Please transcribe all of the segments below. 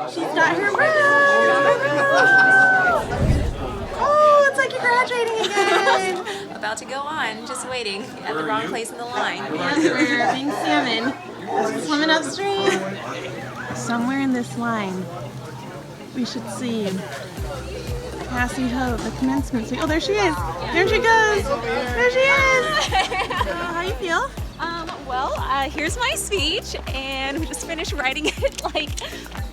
She's got her rose. Oh, it's like you're graduating again. About to go on, just waiting at the wrong place in the line. Yes, we're being salmon. Swimming upstream. Somewhere in this line, we should see Cassey Ho, the commencement speech. Oh, there she is. There she goes. There she is. How you feel? Here's my speech, and we just finished writing it like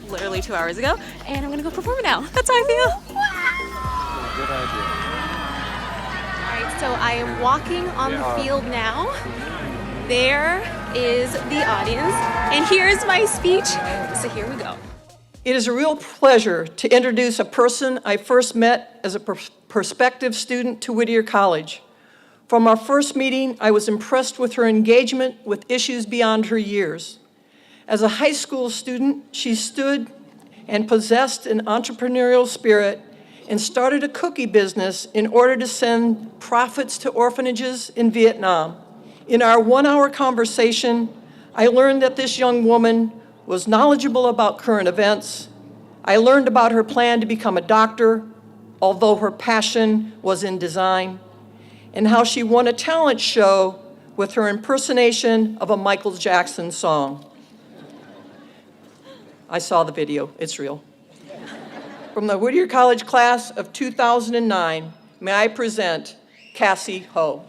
literally 2 hours ago, and I'm gonna go perform it now. That's how I feel. Good idea. All right, so I am walking on the field now. There is the audience, and here's my speech. So here we go. It is a real pleasure to introduce a person I first met as a prospective student to Whittier College. From our first meeting, I was impressed with her engagement with issues beyond her years. As a high school student, she stood and possessed an entrepreneurial spirit and started a cookie business in order to send profits to orphanages in Vietnam. In our 1-hour conversation, I learned that this young woman was knowledgeable about current events. I learned about her plan to become a doctor, although her passion was in design, and how she won a talent show with her impersonation of a Michael Jackson song. I saw the video, it's real. From the Whittier College class of 2009, may I present Cassey Ho.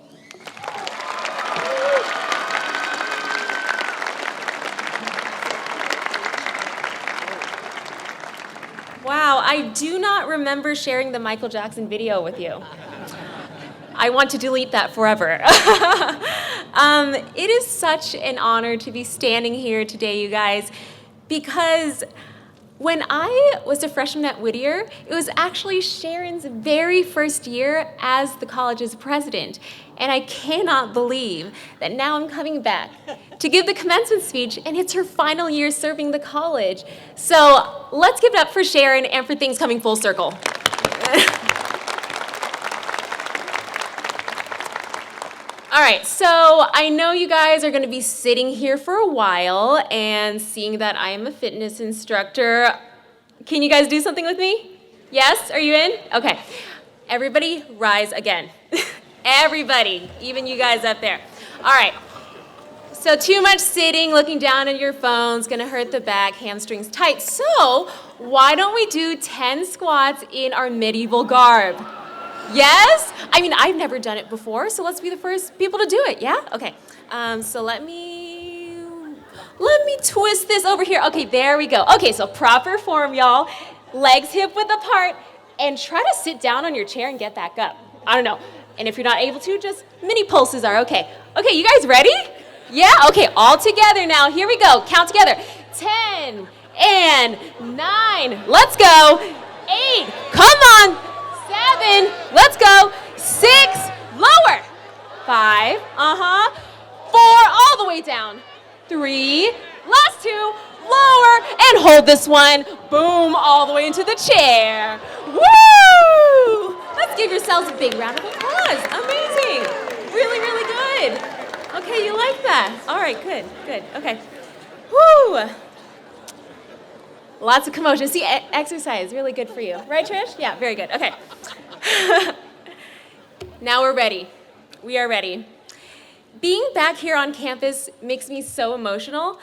Wow, I do not remember sharing the Michael Jackson video with you. I want to delete that forever. It is such an honor to be standing here today, you guys, because when I was a freshman at Whittier, it was actually Sharon's very first year as the college's president. And I cannot believe that now I'm coming back to give the commencement speech, and it's her final year serving the college. So let's give it up for Sharon and for things coming full circle. All right, so I know you guys are gonna be sitting here for a while, and seeing that I am a fitness instructor, can you guys do something with me? Yes, are you in? Okay, everybody rise again. Everybody, even you guys up there. All right, so too much sitting, looking down at your phone's gonna hurt the back, hamstrings tight. So why don't we do 10 squats in our medieval garb? Yes? I mean, I've never done it before, so let's be the first people to do it, yeah? Okay, so let me twist this over here. Okay, there we go. Okay, so proper form, y'all. Legs hip width apart, and try to sit down on your chair and get back up. I don't know. And if you're not able to, just mini pulses are okay. Okay, you guys ready? Yeah? Okay, all together now. Here we go. Count together. 10 and 9. Let's go. 8. Come on. 7. Let's go. 6. Lower. 5. 4. All the way down. 3. Last 2. Lower. And hold this one. Boom. All the way into the chair. Woo! Let's give yourselves a big round of applause. Amazing. Really, really good. Okay, you like that? All right, good, good. Okay. Woo! Lots of commotion. See, exercise, really good for you. Right, Trish? Yeah, very good. Okay. Now we're ready. We are ready. Being back here on campus makes me so emotional.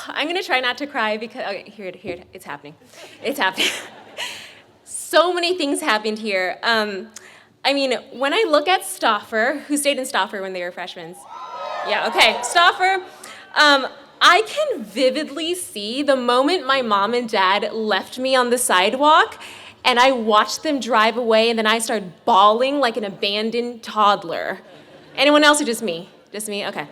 I'm going to try not to cry because, okay, here, it's happening. It's happening. So many things happened here. I mean, when I look at Stauffer, who stayed in Stauffer when they were freshmen? Yeah, okay, Stauffer. I can vividly see the moment my mom and dad left me on the sidewalk, and I watched them drive away, and then I started bawling like an abandoned toddler. Anyone else or just me? Just me? Okay.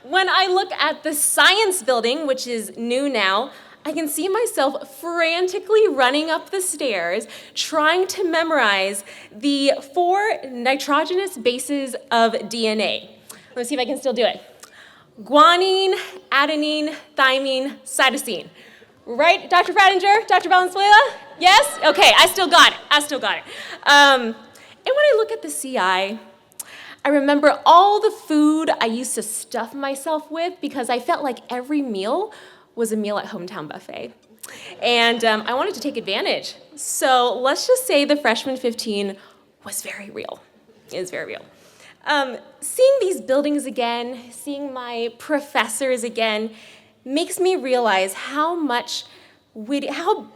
When I look at the science building, which is new now, I can see myself frantically running up the stairs, trying to memorize the 4 nitrogenous bases of DNA. Let's see if I can still do it. Guanine, adenine, thymine, cytosine. Right, Dr. Fradinger, Dr. Valenzuela? Yes? Okay, I still got it. And when I look at the CI, I remember all the food I used to stuff myself with because I felt like every meal was a meal at Hometown Buffet. And I wanted to take advantage. So let's just say the freshman 15 was very real. It was very real. Seeing these buildings again, seeing my professors again, makes me realize how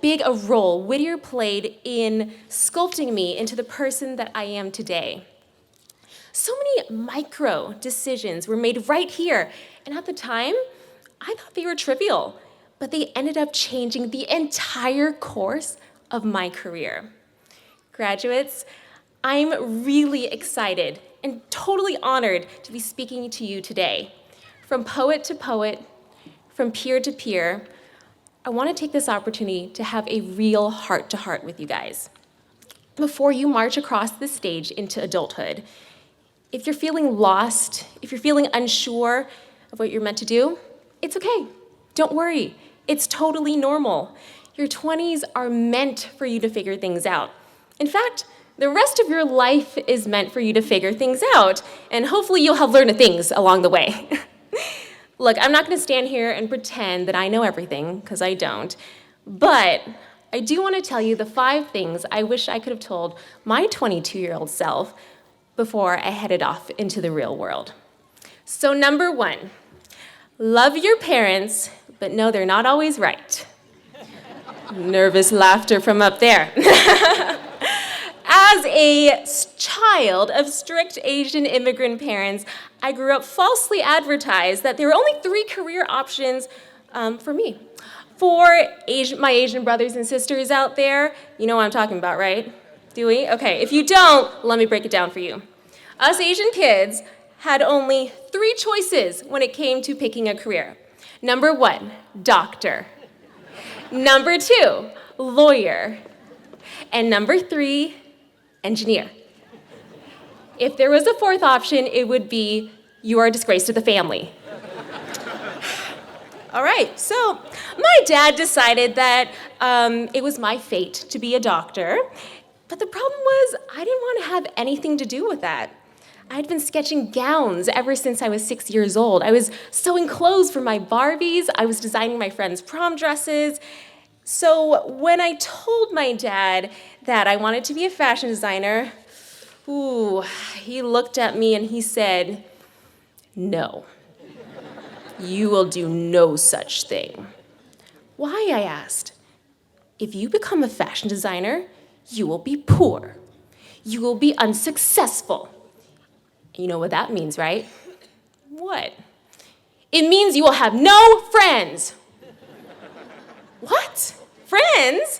big a role Whittier played in sculpting me into the person that I am today. So many micro decisions were made right here, and at the time, I thought they were trivial, but they ended up changing the entire course of my career. Graduates, I'm really excited and totally honored to be speaking to you today. From poet to poet, from peer to peer, I want to take this opportunity to have a real heart-to-heart with you guys. Before you march across the stage into adulthood, if you're feeling lost, if you're feeling unsure of what you're meant to do, it's okay. Don't worry. It's totally normal. Your 20s are meant for you to figure things out. In fact, the rest of your life is meant for you to figure things out, and hopefully you'll have learned things along the way. Look, I'm not gonna stand here and pretend that I know everything, because I don't, but I do want to tell you the 5 things I wish I could have told my 22-year-old self before I headed off into the real world. So number 1, love your parents, but know they're not always right. Nervous laughter from up there. As a child of strict Asian immigrant parents, I grew up falsely advertised that there were only 3 career options for me. For my Asian brothers and sisters out there, you know what I'm talking about, right? Do we? Okay, if you don't, let me break it down for you. Us Asian kids had only 3 choices when it came to picking a career. Number 1, doctor. Number 2, lawyer. And number 3, engineer. If there was a 4th option, it would be you are a disgrace to the family. All right, so my dad decided that it was my fate to be a doctor, but the problem was I didn't want to have anything to do with that. I'd been sketching gowns ever since I was 6 years old. I was sewing clothes for my Barbies. I was designing my friends' prom dresses. So when I told my dad that I wanted to be a fashion designer, he looked at me and he said, "No, you will do no such thing." "Why?" I asked. "If you become a fashion designer, you will be poor. You will be unsuccessful." You know what that means, right? What? "It means you will have no friends." What? Friends?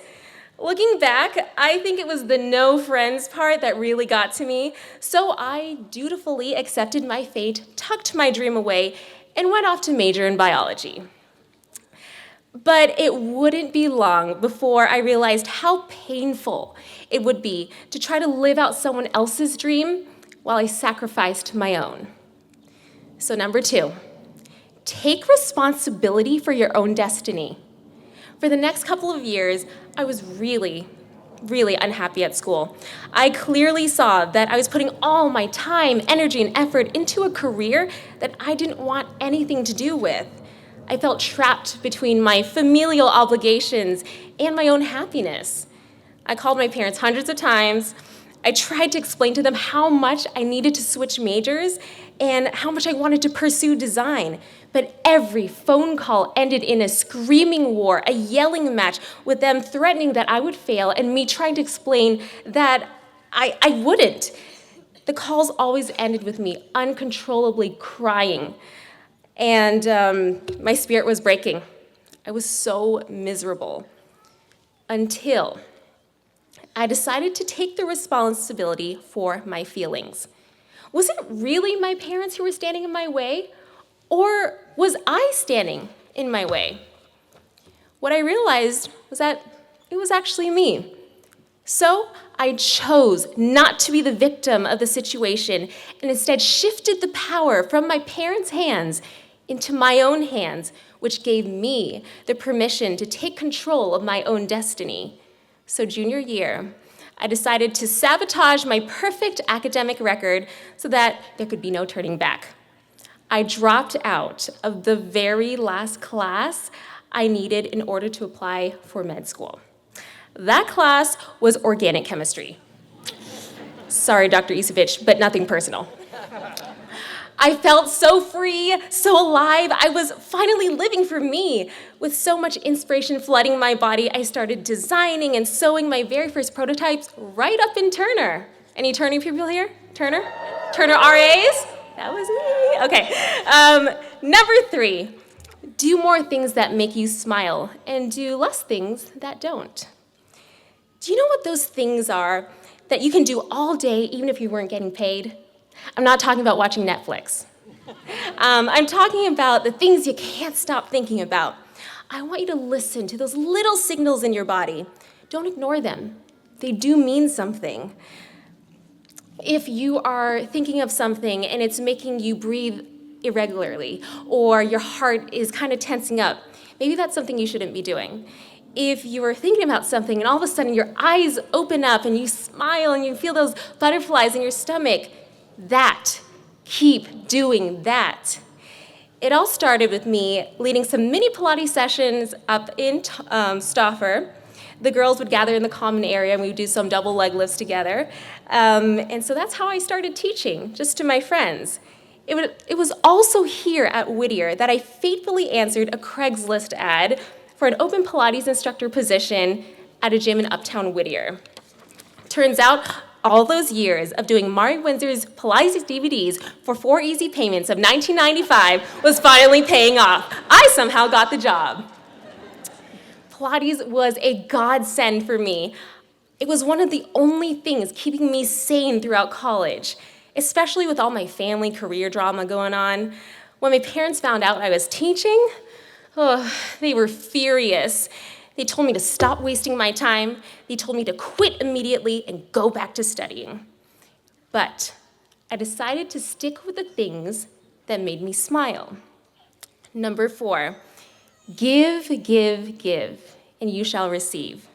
Looking back, I think it was the no friends part that really got to me, so I dutifully accepted my fate, tucked my dream away, and went off to major in biology. But it wouldn't be long before I realized how painful it would be to try to live out someone else's dream while I sacrificed my own. So number 2, take responsibility for your own destiny. For the next couple of years, I was really unhappy at school. I clearly saw that I was putting all my time, energy, and effort into a career that I didn't want anything to do with. I felt trapped between my familial obligations and my own happiness. I called my parents hundreds of times. I tried to explain to them how much I needed to switch majors and how much I wanted to pursue design. But every phone call ended in a screaming war, a yelling match, with them threatening that I would fail and me trying to explain that I wouldn't. The calls always ended with me uncontrollably crying, and my spirit was breaking. I was so miserable until I decided to take the responsibility for my feelings. Was it really my parents who were standing in my way? Or was I standing in my way? What I realized was that it was actually me. So I chose not to be the victim of the situation and instead shifted the power from my parents' hands into my own hands, which gave me the permission to take control of my own destiny. So junior year, I decided to sabotage my perfect academic record so that there could be no turning back. I dropped out of the very last class I needed in order to apply for med school. That class was organic chemistry. Sorry, Dr. Isevich, but nothing personal. I felt so free, so alive. I was finally living for me. With so much inspiration flooding my body, I started designing and sewing my very first prototypes right up in Turner. Any Turner people here? Turner? Turner RAs? That was me. Okay. Number 3, do more things that make you smile and do less things that don't. Do you know what those things are that you can do all day even if you weren't getting paid? I'm not talking about watching Netflix. I'm talking about the things you can't stop thinking about. I want you to listen to those little signals in your body. Don't ignore them. They do mean something. If you are thinking of something and it's making you breathe irregularly, or your heart is kind of tensing up, maybe that's something you shouldn't be doing. If you are thinking about something and all of a sudden your eyes open up and you smile and you feel those butterflies in your stomach, keep doing that. It all started with me leading some mini Pilates sessions up in Stauffer. The girls would gather in the common area and we would do some double leg lifts together. And so that's how I started teaching, just to my friends. It was also here at Whittier that I faithfully answered a Craigslist ad for an open Pilates instructor position at a gym in Uptown Whittier. Turns out, all those years of doing Mari Windsor's Pilates DVDs for 4 easy payments of $19.95 was finally paying off. I somehow got the job. Pilates was a godsend for me. It was one of the only things keeping me sane throughout college, especially with all my family career drama going on. When my parents found out I was teaching, they were furious. They told me to stop wasting my time. They told me to quit immediately and go back to studying. But I decided to stick with the things that made me smile. Number 4, give, and you shall receive.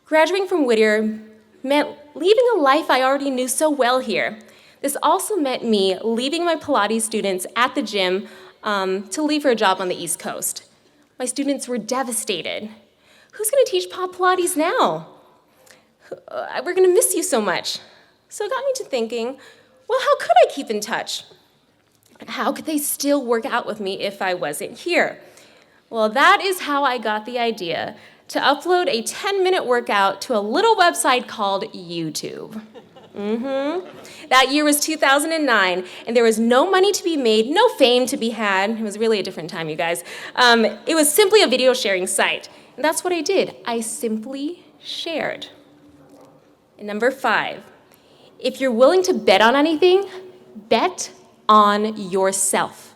Graduating from Whittier meant leaving a life I already knew so well here. This also meant me leaving my Pilates students at the gym to leave for a job on the East Coast. My students were devastated. Who's going to teach Pilates now? We're going to miss you so much. So it got me to thinking, well, how could I keep in touch? How could they still work out with me if I wasn't here? Well, that is how I got the idea to upload a 10-minute workout to a little website called YouTube. That year was 2009, and there was no money to be made, no fame to be had. It was really a different time, you guys. It was simply a video sharing site, and that's what I did. I simply shared. And number 5, if you're willing to bet on anything, bet on yourself.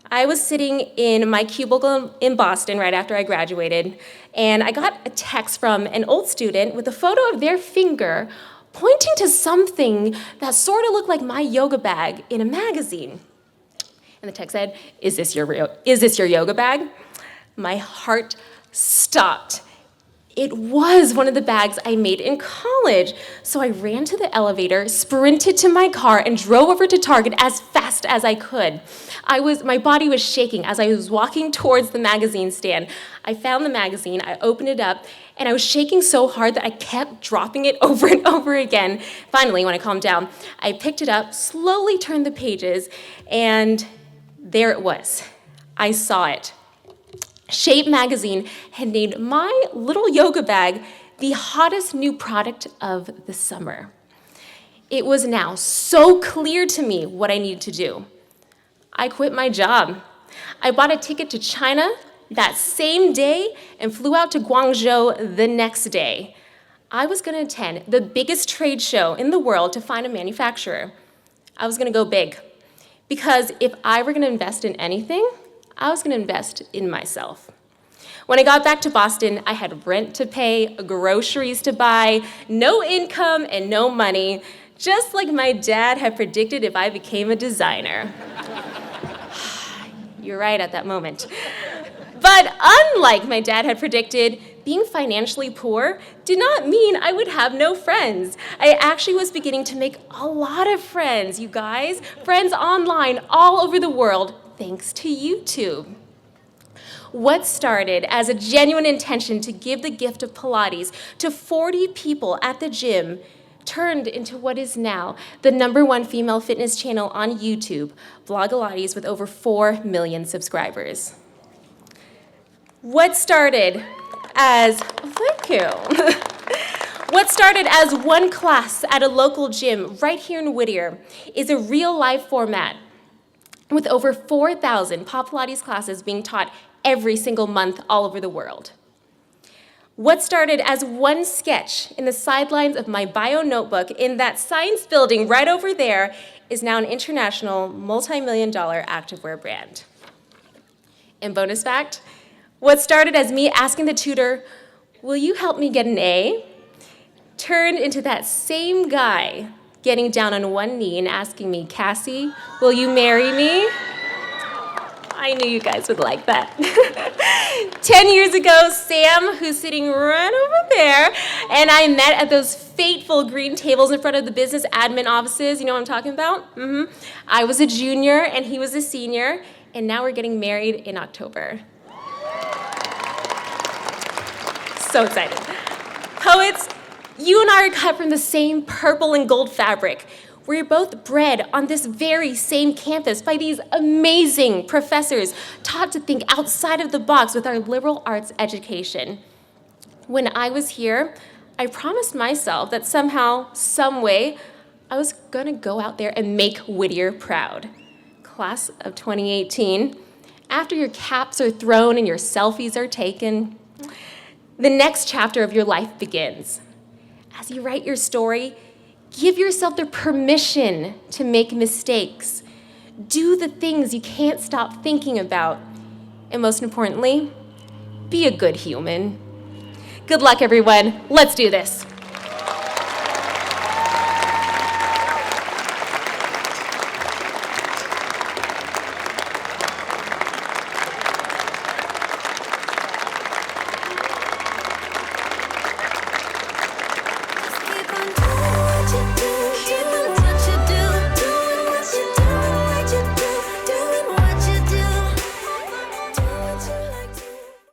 I was sitting in my cubicle in Boston right after I graduated, and I got a text from an old student with a photo of their finger pointing to something that sort of looked like my yoga bag in a magazine. And the text said, is this your yoga bag? My heart stopped. It was one of the bags I made in college. So I ran to the elevator, sprinted to my car, and drove over to Target as fast as I could. My body was shaking as I was walking towards the magazine stand. I found the magazine, I opened it up, and I was shaking so hard that I kept dropping it over and over again. Finally, when I calmed down, I picked it up, slowly turned the pages, and there it was. I saw it. Shape magazine had named my little yoga bag the hottest new product of the summer. It was now so clear to me what I needed to do. I quit my job. I bought a ticket to China that same day and flew out to Guangzhou the next day. I was going to attend the biggest trade show in the world to find a manufacturer. I was going to go big. Because if I were going to invest in anything, I was going to invest in myself. When I got back to Boston, I had rent to pay, groceries to buy, no income and no money, just like my dad had predicted if I became a designer. You're right at that moment. But unlike my dad had predicted, being financially poor did not mean I would have no friends. I actually was beginning to make a lot of friends, you guys. Friends online all over the world, thanks to YouTube. what started as a genuine intention to give the gift of Pilates to 40 people at the gym turned into what is now the #1 female fitness channel on YouTube, Blogilates, with over 4 million subscribers. What started as, thank you. What started as one class at a local gym right here in Whittier is a real-life format with over 4,000 Pilates classes being taught every single month all over the world. What started as one sketch in the sidelines of my bio notebook in that science building right over there is now an international multi-million-dollar activewear brand. And bonus fact, what started as me asking the tutor, "Will you help me get an A?" turned into that same guy getting down on one knee and asking me, "Cassey, will you marry me?" I knew you guys would like that. 10 years ago, Sam, who's sitting right over there, and I met at those fateful green tables in front of the business admin offices. You know what I'm talking about? I was a junior and he was a senior, and now we're getting married in October. So excited. Poets, you and I are cut from the same purple and gold fabric. We're both bred on this very same campus by these amazing professors taught to think outside of the box with our liberal arts education. When I was here, I promised myself that somehow, some way, I was gonna go out there and make Whittier proud. Class of 2018, after your caps are thrown and your selfies are taken, the next chapter of your life begins. As you write your story, give yourself the permission to make mistakes. Do the things you can't stop thinking about. And most importantly, be a good human. Good luck, everyone. Let's do this.